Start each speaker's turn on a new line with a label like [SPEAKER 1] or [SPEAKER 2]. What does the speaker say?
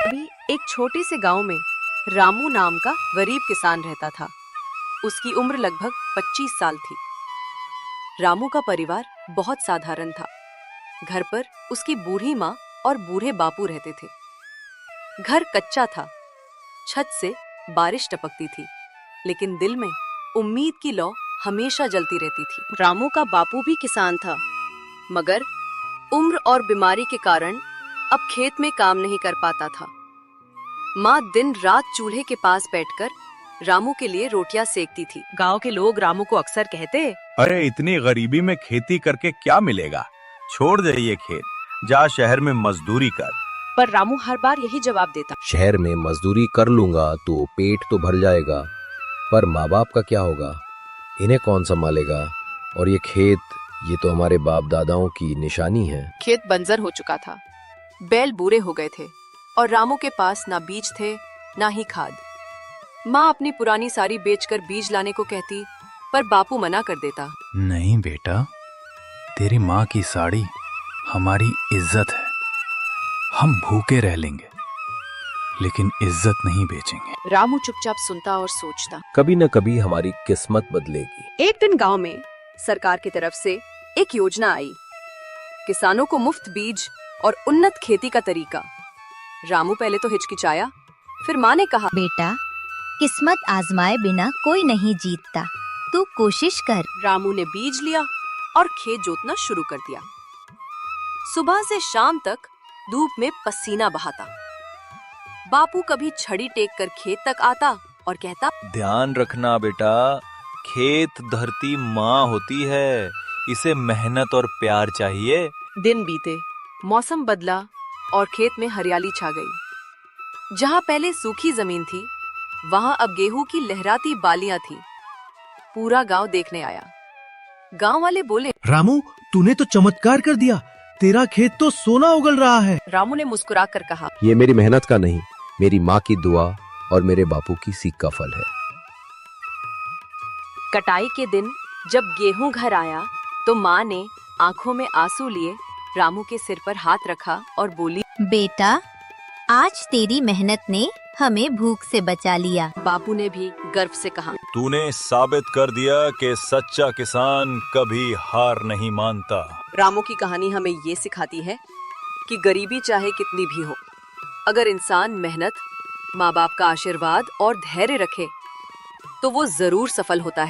[SPEAKER 1] अभी एक छोटे से गांव में रामू नाम का गरीब किसान रहता था। उसकी उम्र लगभग 25 साल थी। रामू का परिवार बहुत साधारण था। घर पर उसकी बूढ़ी माँ और बूढ़े बापू रहते थे। घर कच्चा था, छत से बारिश टपकती थी, लेकिन दिल में उम्मीद की लौ हमेशा जलती रहती थी। रामू का बापू भी किसान था, मगर उम्र और बीमारी के कारण अब खेत में काम नहीं कर पाता था। माँ दिन रात चूल्हे के पास बैठकर रामू के लिए रोटियां सेकती थी। गांव के लोग रामू को अक्सर कहते,
[SPEAKER 2] अरे इतनी गरीबी में खेती करके क्या मिलेगा, छोड़ दे ये खेत, जा शहर में मजदूरी कर।
[SPEAKER 1] पर रामू हर बार यही जवाब देता,
[SPEAKER 3] शहर में मजदूरी कर लूंगा तो पेट तो भर जाएगा, पर माँ बाप का क्या होगा, इन्हें कौन संभालेगा, और ये खेत, ये तो हमारे बाप दादाओं की निशानी है।
[SPEAKER 1] खेत बंजर हो चुका था, बैल बूढ़े हो गए थे और रामू के पास ना बीज थे ना ही खाद। माँ अपनी पुरानी साड़ी बेचकर बीज लाने को कहती, पर बापू मना कर देता।
[SPEAKER 4] नहीं बेटा, तेरी माँ की साड़ी हमारी इज्जत है, हम भूखे रह लेंगे लेकिन इज्जत नहीं बेचेंगे।
[SPEAKER 1] रामू चुपचाप सुनता और सोचता।
[SPEAKER 3] कभी न कभी हमारी किस्मत बदलेगी।
[SPEAKER 1] एक दिन गांव में सरकार की तरफ से एक योजना आई, किसानों को मुफ्त बीज और उन्नत खेती का तरीका। रामू पहले तो हिचकिचाया, फिर माँ ने कहा,
[SPEAKER 5] बेटा, किस्मत आजमाए बिना कोई नहीं जीतता, तू कोशिश कर।
[SPEAKER 1] रामू ने बीज लिया और खेत जोतना शुरू कर दिया। सुबह से शाम तक धूप में पसीना बहाता। बापू कभी छड़ी टेक कर खेत तक आता और कहता,
[SPEAKER 6] ध्यान रखना बेटा, खेत धरती माँ होती है, इसे मेहनत और प्यार चाहिए।
[SPEAKER 1] दिन बीते, मौसम बदला और खेत में हरियाली छा गई। जहाँ पहले सूखी जमीन थी, वहाँ अब गेहूं की लहराती बालियां थी। पूरा गांव देखने आया। गांव वाले बोले,
[SPEAKER 7] रामू, तूने तो चमत्कार कर दिया, तेरा खेत तो सोना उगल रहा है।
[SPEAKER 1] रामू ने मुस्कुराकर कहा,
[SPEAKER 3] ये मेरी मेहनत का नहीं, मेरी माँ की दुआ और मेरे बापू की सीख का फल है।
[SPEAKER 1] कटाई के दिन जब गेहूं घर आया तो माँ ने आंखों में आंसू लिए रामू के सिर पर हाथ रखा और बोली,
[SPEAKER 5] बेटा, आज तेरी मेहनत ने हमें भूख से बचा लिया।
[SPEAKER 1] बापू ने भी गर्व से कहा,
[SPEAKER 2] तूने साबित कर दिया कि सच्चा किसान कभी हार नहीं मानता।
[SPEAKER 1] रामू की कहानी हमें ये सिखाती है कि गरीबी चाहे कितनी भी हो, अगर इंसान मेहनत, माँ बाप का आशीर्वाद और धैर्य रखे तो वो जरूर सफल होता है।